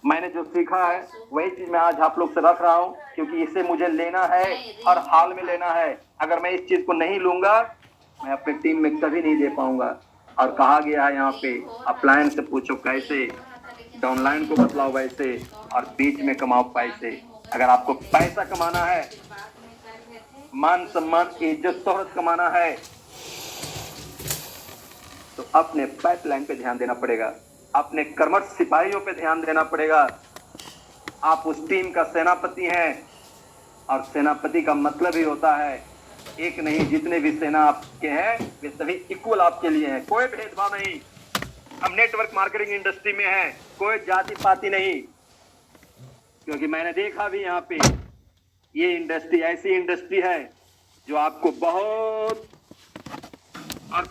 मैंने जो सीखा है वही चीज मैं आज आप लोग से रख रहा हूँ, क्योंकि इसे मुझे लेना है और हाल में लेना है। अगर मैं इस चीज को नहीं लूंगा, मैं अपनी टीम में कभी नहीं दे पाऊंगा। और कहा गया है यहाँ पे, अपलायन से पूछो कैसे, डाउनलाइन को बतलाओ वैसे, और बीच में कमाओ पैसे। अगर आपको पैसा कमाना है, मान सम्मान इज्जत शोहरत कमाना है, तो अपने पाइपलाइन पे ध्यान देना पड़ेगा, अपने कर्मठ सिपाहियों पे ध्यान देना पड़ेगा। आप उस टीम का सेनापति हैं, और सेनापति का मतलब ही होता है एक नहीं, जितने भी सेना आपके हैं वे सभी इक्वल आपके लिए हैं, कोई भेदभाव नहीं। हम नेटवर्क मार्केटिंग इंडस्ट्री में हैं, कोई जाति पाति नहीं। क्योंकि मैंने देखा भी यहाँ पे, ये इंडस्ट्री ऐसी इंडस्ट्री है जो आपको बहुत अर्थ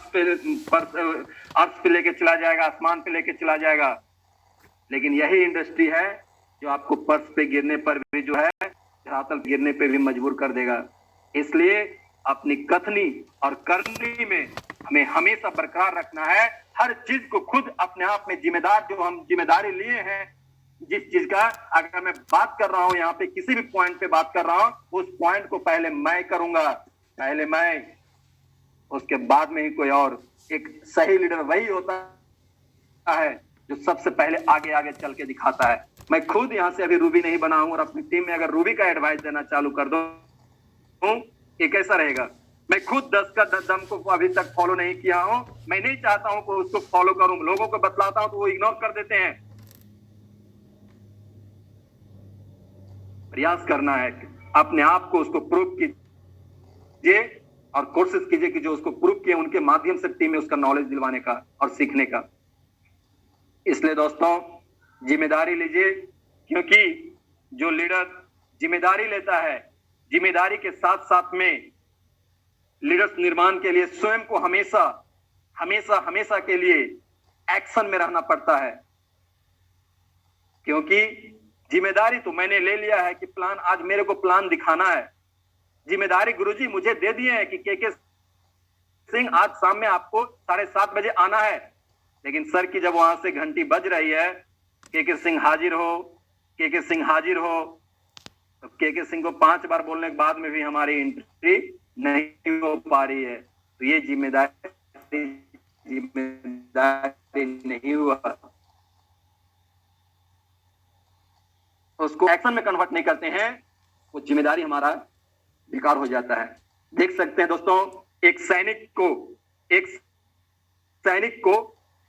पे लेके चला जाएगा, आसमान पे लेके चला जाएगा। लेकिन यही इंडस्ट्री है जो आपको पर्स पे गिरने पर भी जो है, धरातल गिरने पे भी मजबूर कर देगा। इसलिए अपनी कथनी और करनी में हमें हमेशा बरकरार रखना है। हर चीज को खुद अपने आप में जिम्मेदार, जो हम जिम्मेदारी लिए हैं जिस चीज का, अगर मैं बात कर रहा हूं यहाँ पे, किसी भी पॉइंट पे बात कर रहा हूं, उस पॉइंट को पहले मैं करूंगा, पहले मैं, उसके बाद में ही कोई और। एक सही लीडर वही होता है जो सबसे पहले आगे आगे चल के दिखाता है। मैं खुद यहाँ से अभी रूबी नहीं बना हूं, और अपनी टीम में अगर रूबी का एडवाइस देना चालू कर दो, ये कैसा रहेगा? मैं खुद 10 का दम को अभी तक फॉलो नहीं किया हूं। मैं नहीं चाहता हूं कि उसको फॉलो करूं, लोगों को बतलाता हूं तो वो इग्नोर कर देते हैं। प्रयास करना है, अपने आप को उसको प्रूव कीजिए, और कोशिश कीजिए कि जो उसको प्रूव किए उनके माध्यम से टीम में उसका नॉलेज दिलवाने का और सीखने का। इसलिए दोस्तों, जिम्मेदारी लीजिए, क्योंकि जो लीडर जिम्मेदारी लेता है, जिम्मेदारी के साथ साथ में लीडर्स निर्माण के लिए स्वयं को हमेशा हमेशा हमेशा के लिए एक्शन में रहना पड़ता है। क्योंकि जिम्मेदारी तो मैंने ले लिया है कि प्लान, आज मेरे को प्लान दिखाना है। जिम्मेदारी गुरुजी मुझे दे दिए हैं कि के सिंह आज शाम में आपको 7:30 बजे आना है। लेकिन सर की जब वहां से घंटी बज रही है, के सिंह हाजिर हो, के सिंह हाजिर हो, तो के सिंह को 5 बार बोलने के बाद में भी हमारी एंट्री नहीं हो पा रही है। तो ये जिम्मेदारी नहीं हुआ, उसको एक्शन में कन्वर्ट नहीं करते हैं, वो जिम्मेदारी हमारा बेकार हो जाता है। देख सकते हैं दोस्तों, एक सैनिक को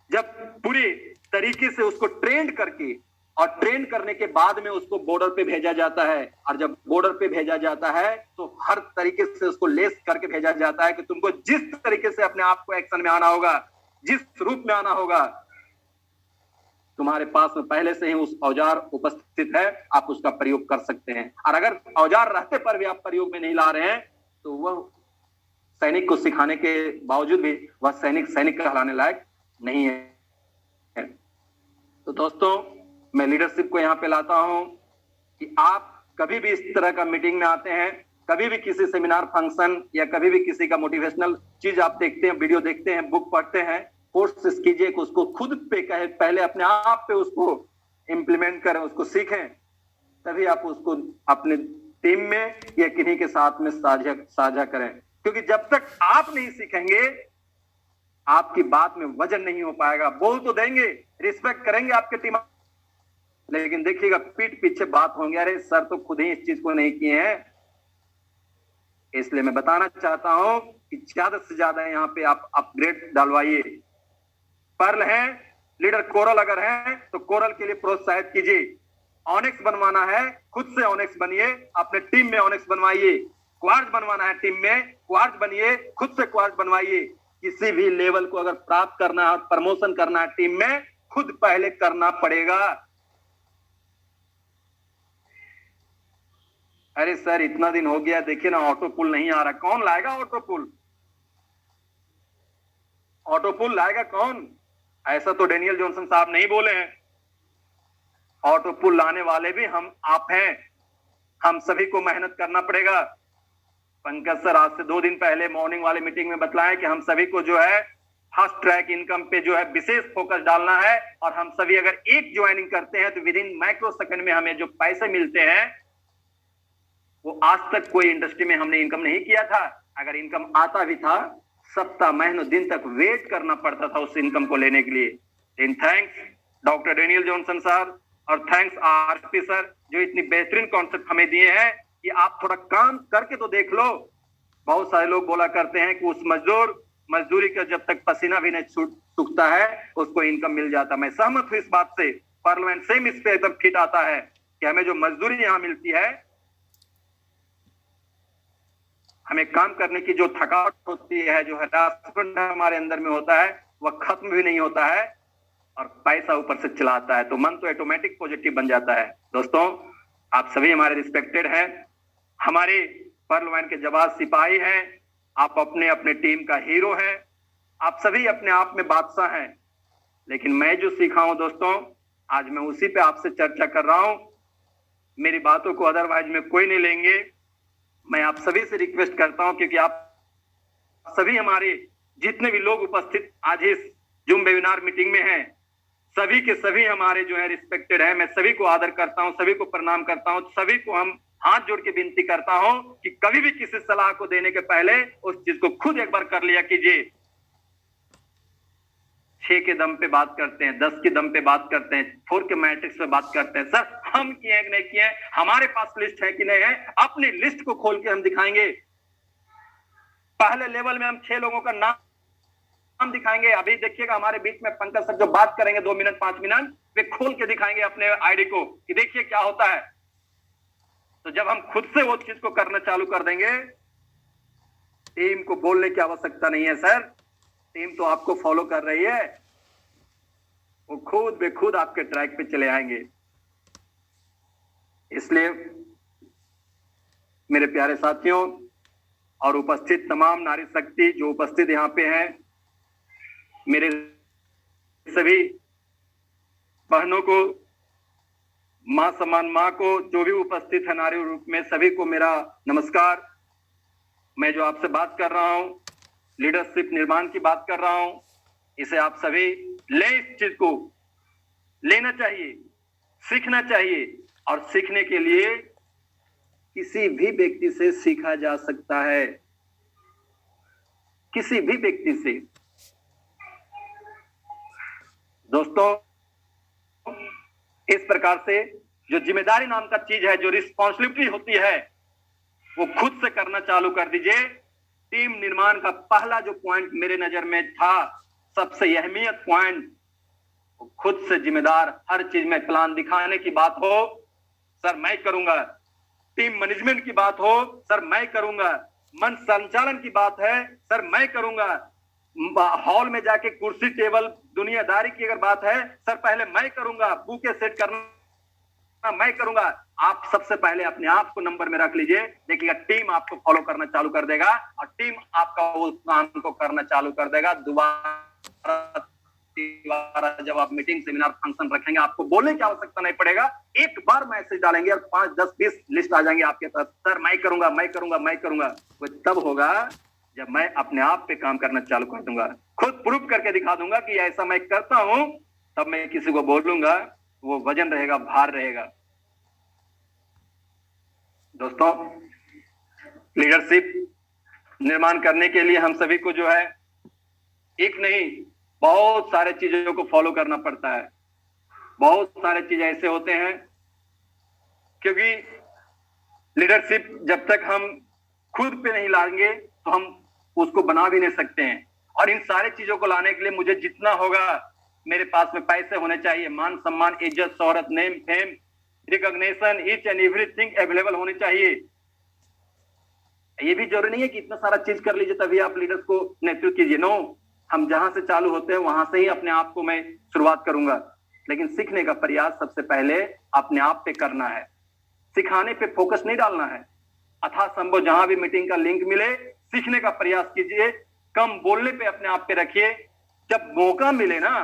जब पूरे तरीके से उसको ट्रेन करके, और ट्रेन करने के बाद में उसको बॉर्डर पे भेजा जाता है, और जब बॉर्डर पे भेजा जाता है तो हर तरीके से उसको लेस करके भेजा जाता है कि तुमको जिस तरीके से अपने आप को एक्शन में आना होगा, जिस रूप में आना होगा, तुम्हारे पास में पहले से ही उस औजार उपस्थित है, आप उसका प्रयोग कर सकते हैं। और अगर औजार रहते पर भी आप प्रयोग में नहीं ला रहे हैं, तो वह सैनिक को सिखाने के बावजूद भी वह सैनिक कहलाने लायक नहीं है। तो दोस्तों, मैं लीडरशिप को यहाँ पे लाता हूं कि आप कभी भी इस तरह का मीटिंग में आते हैं, कभी भी किसी सेमिनार, फंक्शन, या कभी भी किसी का मोटिवेशनल चीज आप देखते हैं, वीडियो देखते हैं, बुक पढ़ते हैं, कोशिश कीजिए कि उसको खुद पे कहे, पहले अपने आप पे उसको इंप्लीमेंट करें, उसको सीखें, तभी आप उसको अपने टीम में या किन्हीं के साथ में साझा करें। क्योंकि जब तक आप नहीं सीखेंगे, आपकी बात में वजन नहीं हो पाएगा। बोल तो देंगे, रिस्पेक्ट करेंगे आपके टीम, लेकिन देखिएगा पीठ पीछे बात होंगे, अरे सर तो खुद ही इस चीज को नहीं किए हैं। इसलिए मैं बताना चाहता हूं कि ज्यादा से ज्यादा यहाँ पे आप अपग्रेड डालवाइए। पर्ल है, लीडर कोरल अगर है तो कोरल के लिए प्रोत्साहित कीजिए। ऑनिक्स बनवाना है, खुद से ऑनिक्स बनिए, अपने टीम में ऑनिक्स बनवाइए। क्वार्ट्ज बनवाना है टीम में, क्वार्ट्ज बनिए, खुद से क्वार्ट्ज बनवाइए। किसी भी लेवल को अगर प्राप्त करना है, प्रमोशन करना है टीम में, खुद पहले करना पड़ेगा। अरे सर इतना दिन हो गया, देखिए ना ऑटो पुल नहीं आ रहा, कौन लाएगा ऑटो पुल? ऑटो पुल लाएगा कौन? ऐसा तो डेनियल जॉनसन साहब नहीं बोले हैं। ऑटो पुल लाने वाले भी हम आप हैं, हम सभी को मेहनत करना पड़ेगा। पंकज सर आज से 2 दिन पहले मॉर्निंग वाले मीटिंग में बतलाएं कि हम सभी को जो है फास्ट ट्रैक इनकम पे जो है विशेष फोकस डालना है। और हम सभी अगर एक ज्वाइनिंग करते हैं तो विद इन माइक्रो सेकंड में हमें जो पैसे मिलते हैं वो आज तक कोई इंडस्ट्री में हमने इनकम नहीं किया था। अगर इनकम आता भी था, सप्ताह महीनों दिन तक वेट करना पड़ता था उस इनकम को लेने के लिए। इन thanks doctor Daniel Johnson sir और थैंक्स आरपी सर, जो इतनी बेहतरीन कॉन्सेप्ट हमें दिए हैं कि आप थोड़ा काम करके तो देख लो। बहुत सारे लोग बोला करते हैं कि उस मजदूरी का जब तक पसीना भी नहीं सूखता है उसको इनकम मिल जाता। मैं सहमत हूं इस बात से। पार्लियामेंट सेम इस पे एकदम फिट आता है कि हमें जो मजदूरी यहां मिलती है, हमें काम करने की जो थकावट होती है, जो हरासमेंट हमारे अंदर में होता है, वह खत्म भी नहीं होता है और पैसा ऊपर से चला आता है तो मन तो ऑटोमेटिक पॉजिटिव बन जाता है। दोस्तों, आप सभी हमारे रिस्पेक्टेड हैं, हमारे पार्लियामेंट के जवाब सिपाही हैं, आप अपने अपने टीम का हीरो हैं, आप सभी अपने आप में बादशाह हैं। लेकिन मैं जो सीखा हूं दोस्तों, आज मैं उसी पे आपसे चर्चा कर रहा हूं। मेरी बातों को अदरवाइज में कोई नहीं लेंगे। मैं आप सभी से रिक्वेस्ट करता हूं, क्योंकि आप सभी हमारे जितने भी लोग उपस्थित आज इस जूम वेबिनार मीटिंग में हैं, सभी के सभी हमारे जो है रिस्पेक्टेड है। मैं सभी को आदर करता हूं, सभी को प्रणाम करता हूं, सभी को हम हाथ जोड़ के विनती करता हूं कि कभी भी किसी सलाह को देने के पहले उस चीज को खुद एक बार कर लिया कीजिए। 6 के दम पे बात करते हैं, 10 के दम पे बात करते हैं, 4 के मैट्रिक्स पे बात करते हैं। सर हम किए हैं कि नहीं किए, हमारे पास लिस्ट है कि नहीं है, अपनी लिस्ट को खोल के हम दिखाएंगे। पहले लेवल में हम 6 लोगों का नाम दिखाएंगे। अभी देखिएगा हमारे बीच में पंकज सर जो बात करेंगे 2 मिनट 5 मिनट, वे खोल के दिखाएंगे अपने आईडी को कि देखिए क्या होता है। तो जब हम खुद से वो चीज को करना चालू कर देंगे, टीम को बोलने की आवश्यकता नहीं है सर, टीम तो आपको फॉलो कर रही है, वो खुद बेखुद आपके ट्रैक पे चले आएंगे। इसलिए मेरे प्यारे साथियों और उपस्थित तमाम नारी शक्ति जो उपस्थित यहाँ पे हैं, मेरे सभी बहनों को, मां समान मां को, जो भी उपस्थित है नारी रूप में, सभी को मेरा नमस्कार। मैं जो आपसे बात कर रहा हूं, लीडरशिप निर्माण की बात कर रहा हूं, इसे आप सभी ले, इस चीज को लेना चाहिए, सीखना चाहिए। और सीखने के लिए किसी भी व्यक्ति से सीखा जा सकता है, किसी भी व्यक्ति से। दोस्तों, इस प्रकार से जो जिम्मेदारी नाम का चीज है, जो रिस्पॉन्सिबिलिटी होती है, वो खुद से करना चालू कर दीजिए। टीम निर्माण का पहला जो पॉइंट मेरे नजर में था, सबसे अहमियत पॉइंट, खुद से जिम्मेदार। हर चीज में प्लान दिखाने की बात हो, सर मैं करूंगा। टीम मैनेजमेंट की बात हो, सर मैं करूंगा। मन संचालन की बात है, सर मैं करूंगा। हॉल में जाके कुर्सी टेबल दुनियादारी की अगर बात है, सर पहले मैं करूंगा। बुके सेट करना मैं करूंगा। आप सबसे पहले अपने आप को नंबर में रख लीजिए, देखिएगा टीम आपको फॉलो करना चालू कर देगा और टीम आपका उस काम को करना चालू कर देगा। दोबारा जब आप मीटिंग, सेमिनार, फंक्शन रखेंगे, आपको बोलने की आवश्यकता नहीं पड़ेगा। एक बार मैसेज डालेंगे और 5, 10, 20 लिस्ट आ जाएंगे आपके पास, सर मैं करूंगा, मैं करूंगा, मैं करूंगा। वो तब होगा जब मैं अपने आप पे काम करना चालू कर दूंगा, खुद प्रूव करके दिखा दूंगा कि ऐसा मैं करता हूं, तब मैं किसी को बोलूंगा, वो वजन रहेगा, भार रहेगा। दोस्तों, लीडरशिप निर्माण करने के लिए हम सभी को जो है एक नहीं बहुत सारे चीजों को फॉलो करना पड़ता है। बहुत सारे चीज ऐसे होते हैं, क्योंकि लीडरशिप जब तक हम खुद पे नहीं लाएंगे तो हम उसको बना भी नहीं सकते हैं। और इन सारे चीजों को लाने के लिए मुझे जितना होगा, मेरे पास में पैसे होने चाहिए, मान सम्मान, इज्जत, शोहरत, name, fame, recognition, each and everything available होनी चाहिए। ये भी जरूरी नहीं है कि इतना सारा चीज कर लीजिए तभी आप लीडर्स को नेतृत्व कीजिए। नो, हम जहां से चालू होते हैं वहां से ही अपने आप को मैं शुरुआत करूंगा। लेकिन सीखने का प्रयास सबसे पहले अपने आप पे करना है, सिखाने पे फोकस नहीं डालना है। अथा संभव जहां भी मीटिंग का लिंक मिले, सीखने का प्रयास कीजिए, कम बोलने पे अपने आप पे रखिए। जब मौका मिले ना,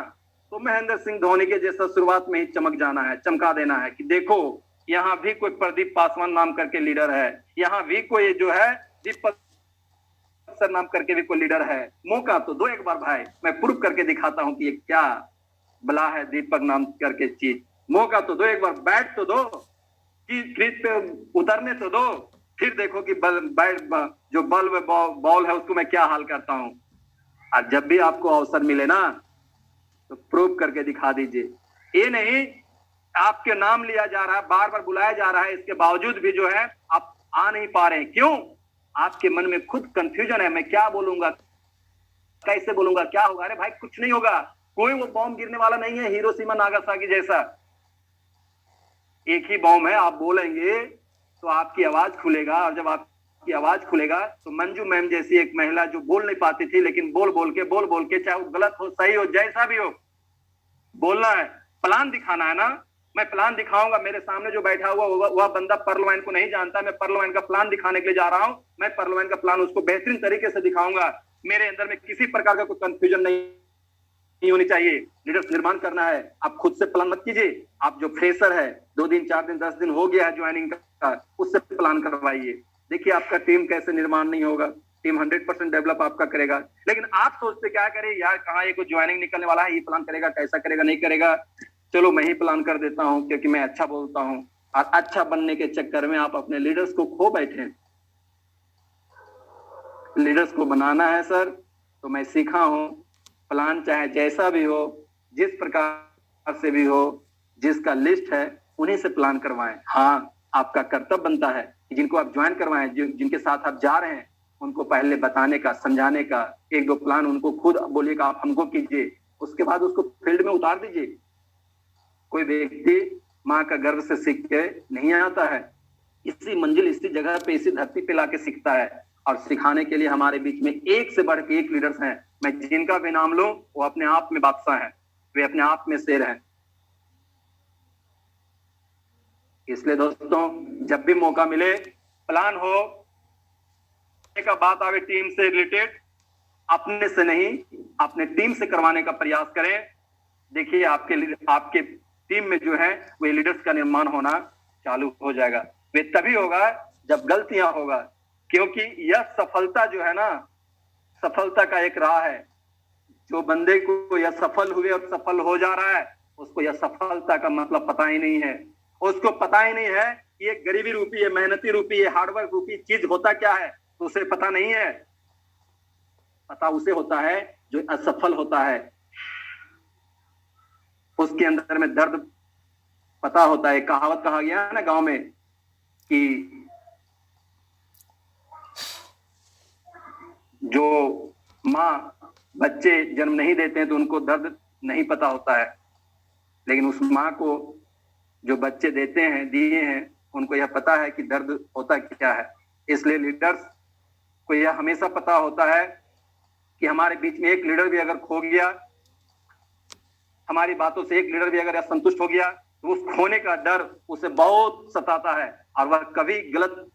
तो महेंद्र सिंह धोनी के जैसा शुरुआत में ही चमक जाना है, चमका देना है कि देखो यहाँ भी कोई प्रदीप पासवान नाम करके लीडर है, यहाँ भी कोई जो है दीपक अफसर नाम करके भी कोई लीडर है, मौका तो दो एक बार भाई, मैं प्रूफ करके दिखाता हूं कि ये क्या बला है दीपक नाम करके चीज। मौका तो दो एक बार, बैट तो दो कि क्रीज पे उतरने तो दो, फिर देखो कि जो बॉल है उसको मैं क्या हाल करता हूं। और जब भी आपको अवसर मिले ना तो प्रूव करके दिखा दीजिए। ये नहीं आपके नाम लिया जा रहा है, बार बार बुलाया जा रहा है, इसके बावजूद भी जो है आप आ नहीं पा रहे हैं। क्यों? आपके मन में खुद कंफ्यूजन है, मैं क्या बोलूंगा, कैसे बोलूंगा, क्या होगा। अरे भाई कुछ नहीं होगा, कोई वो बॉम्ब गिरने वाला नहीं है हिरोशिमा नागासाकी जैसा। एक ही बॉम्ब है, आप बोलेंगे तो आपकी आवाज खुलेगा, और जब आपकी आवाज खुलेगा तो मंजू मैम जैसी एक महिला जो बोल नहीं पाती थी, लेकिन बोल बोल के चाहे वो गलत हो सही हो जैसा भी हो बोलना है, प्लान दिखाना है ना। मैं प्लान दिखाऊंगा, मेरे सामने जो बैठा हुआ वह बंदा पर्लवाइन को नहीं जानता, मैं पर्लवाइन का प्लान दिखाने के लिए जा रहा हूं। मैं पर्लवाइन का प्लान उसको बेहतरीन तरीके से दिखाऊंगा। मेरे अंदर में किसी प्रकार का कोई कंफ्यूजन नहीं होनी चाहिए। लीडर्स निर्माण करना है, आप खुद से प्लान मत कीजिए। आप जो फ्रेशर है, 2 दिन 4 दिन 10 दिन हो गया है ज्वाइनिंग का, उससे प्लान करवाइए। देखिए आपका टीम कैसे निर्माण नहीं होगा, टीम 100% डेवलप आपका करेगा। लेकिन आप सोचते क्या करें यार, कहाँ ये कोई ज्वाइनिंग निकलने वाला है, ये प्लान करेगा, कैसा करेगा, नहीं करेगा, चलो मैं ही प्लान कर देता हूं क्योंकि मैं अच्छा बोलता हूं। और अच्छा बनने के चक्कर में आप अपने लीडर्स को खो बैठे। लीडर्स को बनाना है सर, तो मैं सीखा हूं, प्लान चाहे जैसा भी हो, जिस प्रकार से भी हो, जिसका लिस्ट है उन्हीं से प्लान करवाएं। हाँ, आपका कर्तव्य बनता है कि जिनको आप ज्वाइन करवाएं, जिनके साथ आप जा रहे हैं, उनको पहले बताने का, समझाने का, 1-2 प्लान उनको खुद बोलिएगा आप हमको कीजिए, उसके बाद उसको फील्ड में उतार दीजिए। कोई व्यक्ति माँ का गर्भ से सीख के नहीं आता है, इसी मंजिल, इसी जगह पे, इसी धरती पे लाके सीखता है। और सिखाने के लिए हमारे बीच में एक से बढ़ के एक लीडर्स हैं। मैं जिनका भी नाम लूं वो अपने आप में बादशाह हैं, वे अपने आप में शेर हैं। इसलिए दोस्तों, जब भी मौका मिले, प्लान हो का बात आवे टीम से रिलेटेड, अपने से नहीं अपने टीम से करवाने का प्रयास करें। देखिए आपके टीम में जो है वे लीडर्स का निर्माण होना चालू हो जाएगा। वे तभी होगा जब गलतियां होगा, क्योंकि यह सफलता जो है ना, सफलता का एक राह है। जो बंदे को यह सफल हुए और सफल हो जा रहा है, उसको यह सफलता का मतलब पता ही नहीं है। उसको पता ही नहीं है कि ये गरीबी रूपी, ये मेहनती रूपी, ये हार्डवर्क रूपी चीज होता क्या है, तो उसे पता नहीं है। पता उसे होता है जो असफल होता है, उसके अंदर में दर्द पता होता है। कहावत कहा गया है ना गांव में कि जो माँ बच्चे जन्म नहीं देते हैं तो उनको दर्द नहीं पता होता है, लेकिन उस माँ को जो बच्चे देते हैं, दिए हैं, उनको यह पता है कि दर्द होता क्या है। इसलिए लीडर्स को यह हमेशा पता होता है कि हमारे बीच में एक लीडर भी अगर खो गया, हमारी बातों से एक लीडर भी अगर असंतुष्ट हो गया, तो उस खोने का डर उसे बहुत सताता है और वह कभी गलत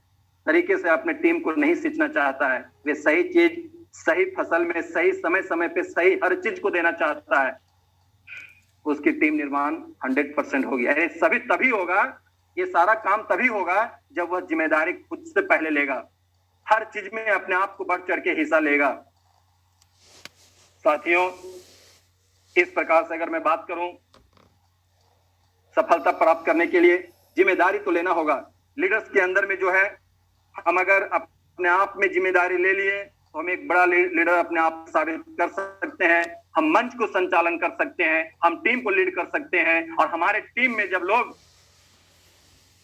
तरीके से अपने टीम को नहीं सींचना चाहता है। वे सही चीज, सही फसल में, सही समय पे सही हर चीज को देना चाहता है। उसकी टीम निर्माण 100% हो गया। सभी तभी होगा, ये सारा काम तभी होगा जब वह जिम्मेदारी खुद से पहले लेगा, हर चीज में अपने आप को बढ़ चढ़ के हिस्सा लेगा। साथियों, इस प्रकार से अगर मैं बात करूं, सफलता प्राप्त करने के लिए जिम्मेदारी तो लेना होगा। लीडर्स के अंदर में जो है, हम अगर अपने आप में जिम्मेदारी ले लिए तो हम एक बड़ा लीडर अपने आप साबित कर सकते हैं। हम मंच को संचालन कर सकते हैं, हम टीम को लीड कर सकते हैं। और हमारे टीम में जब लोग,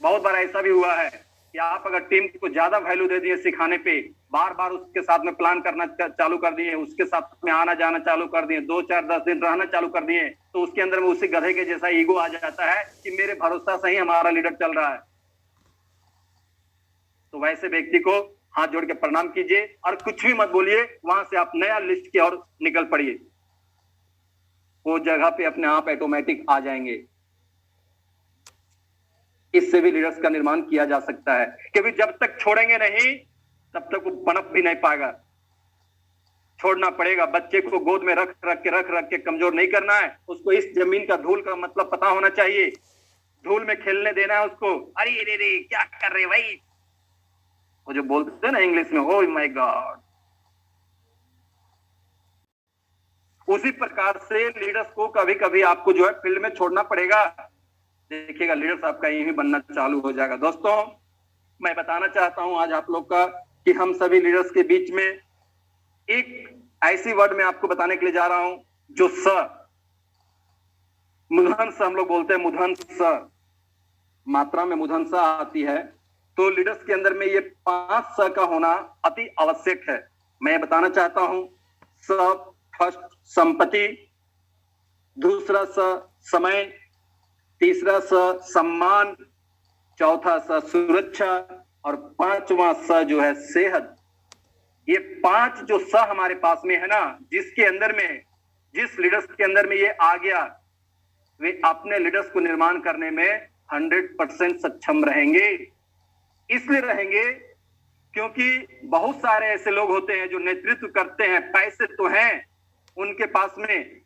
बहुत बार ऐसा भी हुआ है कि आप अगर टीम को ज्यादा वैल्यू दे दिए सिखाने पे, बार बार उसके साथ में प्लान करना चालू कर दिए, उसके साथ में आना जाना चालू कर दिए, 2, 4, 10 दिन रहना चालू कर दिए, तो उसके अंदर में उसी गधे के जैसा ईगो आ जाता है कि मेरे भरोसा से ही हमारा लीडर चल रहा है। तो वैसे व्यक्ति को हाथ जोड़ के प्रणाम कीजिए और कुछ भी मत बोलिए, वहां से आप नया लिस्ट की ओर निकल पड़िए। वो जगह पे अपने आप ऑटोमेटिक आ जाएंगे। इससे भी लीडर्स का निर्माण किया जा सकता है, क्योंकि जब तक छोड़ेंगे नहीं तब तक वो पनप भी नहीं पाएगा। छोड़ना पड़ेगा। बच्चे को गोद में रख रख के कमजोर नहीं करना है। उसको इस जमीन का धूल का मतलब पता होना चाहिए। धूल में खेलने देना है उसको। अरे रे क्या कर रहे भाई, वो जो बोलते हैं ना इंग्लिश में, ओह माय गॉड, उसी प्रकार से लीडर्स को कभी कभी आपको जो है फील्ड में छोड़ना पड़ेगा। देखिएगा लीडर्स आपका यही बनना चालू हो जाएगा। दोस्तों, मैं बताना चाहता हूं आज आप लोग का कि हम सभी लीडर्स के बीच में एक ऐसी वर्ड में आपको बताने के लिए जा रहा हूं जो मुधंस हम लोग बोलते हैं, मुधंस मात्रा में मुधंस आती है। तो लीडर्स के अंदर में ये 5 स का होना अति आवश्यक है। मैं बताना चाहता हूं फर्स्ट संपत्ति, दूसरा समय, तीसरा सम्मान, चौथा सुरक्षा और 5वां जो है सेहत। ये 5 जो हमारे पास में है ना, जिसके अंदर में जिस लीडर्स के अंदर में ये आ गया, वे अपने लीडर्स को निर्माण करने में 100% सक्षम रहेंगे। इसलिए रहेंगे क्योंकि बहुत सारे ऐसे लोग होते हैं जो नेतृत्व करते हैं, पैसे तो हैं उनके पास में,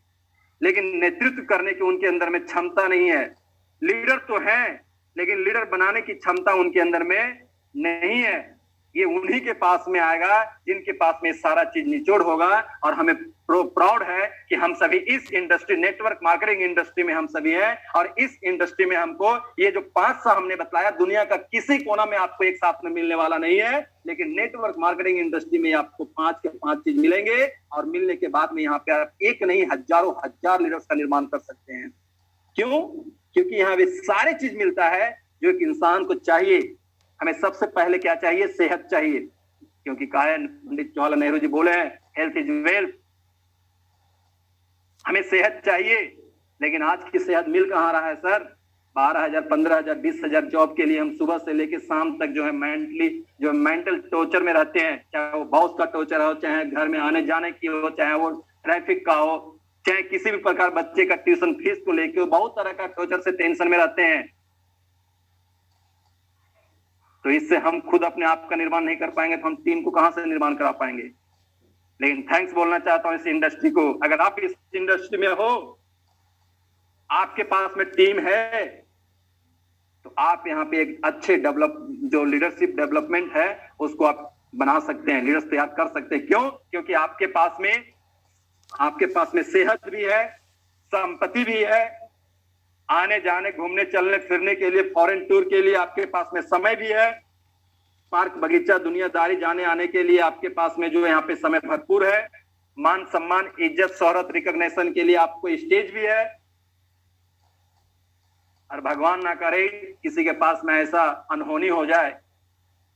लेकिन नेतृत्व करने की उनके अंदर में क्षमता नहीं है। लीडर तो हैं, लेकिन लीडर बनाने की क्षमता उनके अंदर में नहीं है। ये उन्हीं के पास में आएगा जिनके पास में सारा चीज निचोड़ होगा। और हमें प्राउड है कि हम सभी इस इंडस्ट्री, नेटवर्क मार्केटिंग इंडस्ट्री में हम सभी हैं। और इस इंडस्ट्री में हमको ये जो 5 सा हमने बताया, दुनिया का किसी कोना में आपको एक साथ में मिलने वाला नहीं है, लेकिन नेटवर्क मार्केटिंग इंडस्ट्री में आपको 5 के 5 चीज मिलेंगे। और मिलने के बाद में यहाँ पे आप एक नहीं हजारों हजार लीडर्स का निर्माण कर सकते हैं। क्यों? क्योंकि यहाँ वे सारे चीज मिलता है जो एक इंसान को चाहिए। हमें सबसे पहले क्या चाहिए? सेहत चाहिए, क्योंकि कहा है पंडित जवाहरलाल नेहरू जी बोले हैं, हेल्थ इज वेल्थ। हमें सेहत चाहिए, लेकिन आज की सेहत मिल कहाँ रहा है सर? 12,000, 15,000, 20,000 जॉब के लिए हम सुबह से लेकर शाम तक जो है मेंटल टॉर्चर में रहते हैं। चाहे वो बॉस का टॉर्चर हो, चाहे घर में आने जाने की हो, चाहे वो ट्रैफिक का हो, चाहे किसी भी प्रकार बच्चे का ट्यूशन फीस को लेकर, बहुत तरह का टॉर्चर से टेंशन में रहते हैं। तो इससे हम खुद अपने आप का निर्माण नहीं कर पाएंगे तो हम टीम को कहां से निर्माण करा पाएंगे? लेकिन थैंक्स बोलना चाहता हूं इस इंडस्ट्री को। अगर आप इस इंडस्ट्री में हो, आपके पास में टीम है, तो आप यहाँ पे एक अच्छे जो लीडरशिप डेवलपमेंट है उसको आप बना सकते हैं, लीडर्स तैयार कर सकते हैं। क्यों? क्योंकि आपके पास में सेहत भी है, संपत्ति भी है, आने जाने, घूमने चलने फिरने के लिए, फॉरेन टूर के लिए आपके पास में समय भी है, पार्क बगीचा दुनियादारी जाने आने के लिए आपके पास में जो यहाँ पे समय भरपूर है, मान सम्मान इज्जत शोहरत रिकॉग्निशन के लिए आपको स्टेज भी है। और भगवान ना करे किसी के पास में ऐसा अनहोनी हो जाए,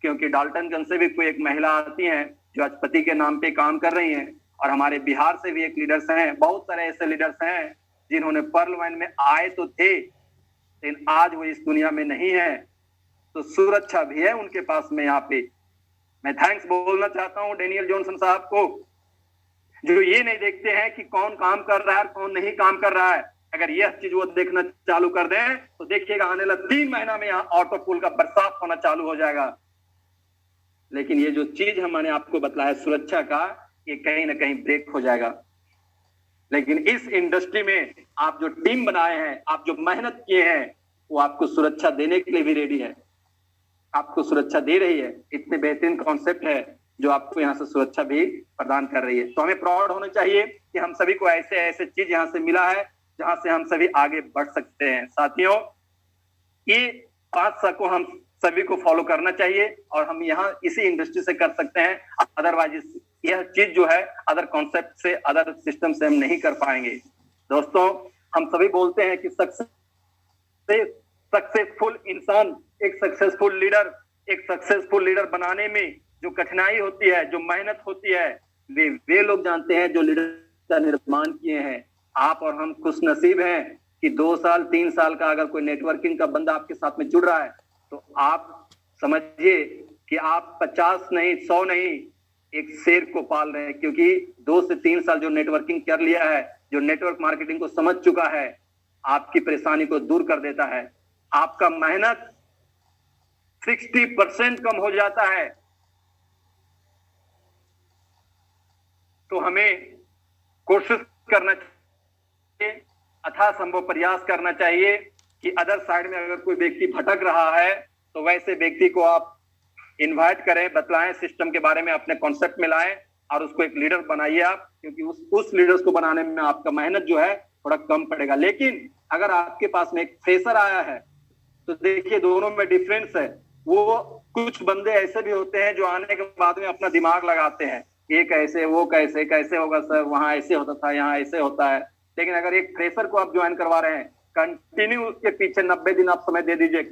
क्योंकि डाल्टनगंज से भी कोई एक महिला आती हैं जो आज पति के नाम पे काम कर रही हैं, और हमारे बिहार से भी एक लीडर्स हैं। बहुत सारे ऐसे लीडर्स हैं जिन्होंने पर्ल वाइन में आए तो थे, लेकिन आज वो इस दुनिया में नहीं है। तो सुरक्षा भी है उनके पास में। यहाँ पे मैं थैंक्स बोलना चाहता हूँ डेनियल जॉनसन साहब को, जो ये नहीं देखते हैं कि कौन काम कर रहा है कौन नहीं काम कर रहा है। अगर यह चीज वो देखना चालू कर दें तो देखिएगा आने वाला 3 महीना में यहाँ ऑटो पुल का बरसात होना चालू हो जाएगा। लेकिन ये जो चीज हमने आपको बताया सुरक्षा का, ये कहीं ना कहीं ब्रेक हो जाएगा। लेकिन इस इंडस्ट्री में आप जो टीम बनाए हैं, आप जो मेहनत किए हैं, वो आपको सुरक्षा देने के लिए भी रेडी है, आपको सुरक्षा दे रही है। इतने बेहतरीन कॉन्सेप्ट है जो आपको यहाँ से सुरक्षा भी प्रदान कर रही है। तो हमें प्राउड होना चाहिए कि हम सभी को ऐसे ऐसे चीज यहाँ से मिला है जहां से हम सभी आगे बढ़ सकते हैं। साथियों, ये 5 सा को हम सभी को फॉलो करना चाहिए और हम यहाँ इसी इंडस्ट्री से कर सकते हैं। अदरवाइज यह चीज जो है अदर कॉन्सेप्ट से, अदर सिस्टम से हम नहीं कर पाएंगे। दोस्तों, हम सभी बोलते हैं कि सक्सेसफुल इंसान, एक सक्सेसफुल लीडर बनाने में जो कठिनाई होती है, जो मेहनत होती है, वे लोग जानते हैं जो लीडर का निर्माण किए हैं। आप और हम खुश नसीब हैं कि 2 साल 3 साल का अगर कोई नेटवर्किंग का बंदा आपके साथ में जुड़ रहा है तो आप समझिए कि आप 50 नहीं 100 नहीं, एक शेर को पाल रहे हैं। क्योंकि 2 से 3 साल जो नेटवर्किंग कर लिया है, जो नेटवर्क मार्केटिंग को समझ चुका है, आपकी परेशानी को दूर कर देता है। आपका मेहनत 60% कम हो जाता है। तो हमें कोशिश करना चाहिए, अथाह संभव प्रयास करना चाहिए कि अदर साइड में अगर कोई व्यक्ति भटक रहा है तो वैसे व्यक्ति को आप इनवाइट करें, बतलाएं, सिस्टम के बारे में अपने कॉन्सेप्ट में लाएं और उसको एक लीडर बनाइए आप, क्योंकि उस लीडर्स को बनाने में आपका मेहनत जो है थोड़ा कम पड़ेगा। लेकिन अगर आपके पास में एक फ्रेशर आया है तो देखिए दोनों में डिफरेंस है। वो कुछ बंदे ऐसे भी होते हैं जो आने के बाद में अपना दिमाग लगाते हैं, ये कैसे वो कैसे कैसे होगा सर, वहां ऐसे होता था यहाँ ऐसे होता है। लेकिन अगर एक फ्रेशर को आप ज्वाइन करवा रहे हैं, कंटिन्यू उसके पीछे 90 दिन आप समय दे दीजिए,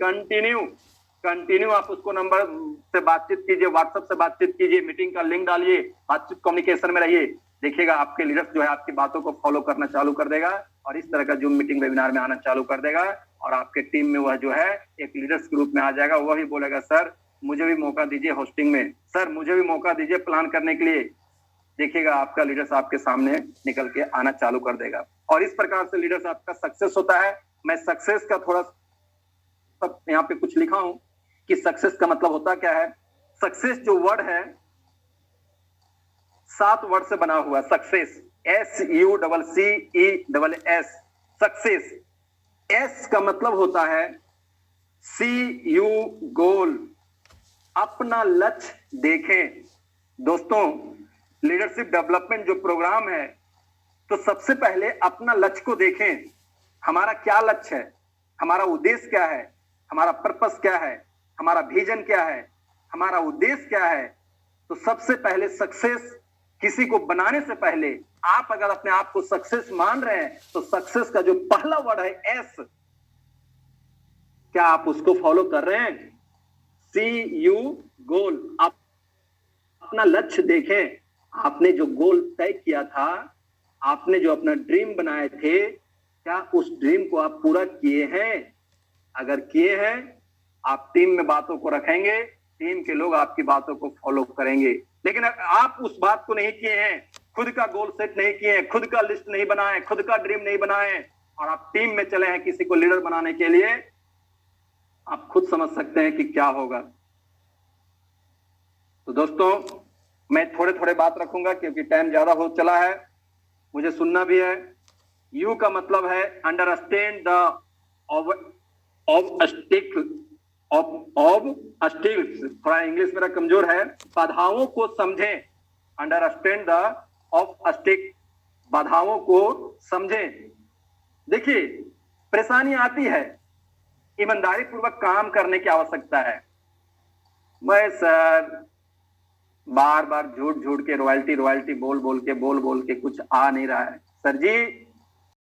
कंटिन्यू आप उसको नंबर से बातचीत कीजिए, व्हाट्सएप से बातचीत कीजिए, मीटिंग का लिंक डालिए, बातचीत कम्युनिकेशन में रहिए, देखिएगा आपके लीडर्स जो है आपकी बातों को फॉलो करना चालू कर देगा और इस तरह का जूम मीटिंग वेबिनार में आना चालू कर देगा और आपके टीम में वह जो है एक लीडर्स के रूप में आ जाएगा। वही बोलेगा सर मुझे भी मौका दीजिए होस्टिंग में, सर मुझे भी मौका दीजिए प्लान करने के लिए। देखिएगा आपका लीडर्स आपके सामने निकल के आना चालू कर देगा और इस प्रकार से लीडर्स आपका सक्सेस होता है। मैं सक्सेस का थोड़ा यहाँ पे कुछ लिखा हूं कि सक्सेस का मतलब होता क्या है। सक्सेस जो वर्ड है 7 वर्ड से बना हुआ, सक्सेस, SUCCESS, सक्सेस। S का मतलब होता है CU, गोल, अपना लक्ष्य देखें। दोस्तों लीडरशिप डेवलपमेंट जो प्रोग्राम है तो सबसे पहले अपना लक्ष्य को देखें। हमारा क्या लक्ष्य है, हमारा उद्देश्य क्या है, हमारा पर्पस क्या है, हमारा विजन क्या है, हमारा उद्देश्य क्या है। तो सबसे पहले सक्सेस किसी को बनाने से पहले आप अगर अपने आप को सक्सेस मान रहे हैं तो सक्सेस का जो पहला वर्ड है S, क्या आप उसको फॉलो कर रहे हैं? CU, गोल, आप अपना लक्ष्य देखें। आपने जो गोल तय किया था, आपने जो अपना ड्रीम बनाए थे, क्या उस ड्रीम को आप पूरा किए हैं? अगर किए हैं आप टीम में बातों को रखेंगे, टीम के लोग आपकी बातों को फॉलो करेंगे। लेकिन अगर आप उस बात को नहीं किए हैं, खुद का गोल सेट नहीं किए हैं, खुद का लिस्ट नहीं बनाए, खुद का ड्रीम नहीं बनाए और आप टीम में चले हैं किसी को लीडर बनाने के लिए, आप खुद समझ सकते हैं कि क्या होगा। तो दोस्तों मैं थोड़े थोड़े बात रखूंगा क्योंकि टाइम ज्यादा हो चला है, मुझे सुनना भी है। यू का मतलब है अंडरस्टैंड द ऑब्स्टिकल्स, थोड़ा इंग्लिश मेरा कमजोर है, बाधाओं को समझें। अंडरस्टैंड द ऑब्स्टिक, बाधाओं को समझें। देखिए परेशानी आती है, ईमानदारी पूर्वक काम करने की आवश्यकता है। मैं सर बार बार झूठ के रॉयल्टी बोल के कुछ आ नहीं रहा है। सर जी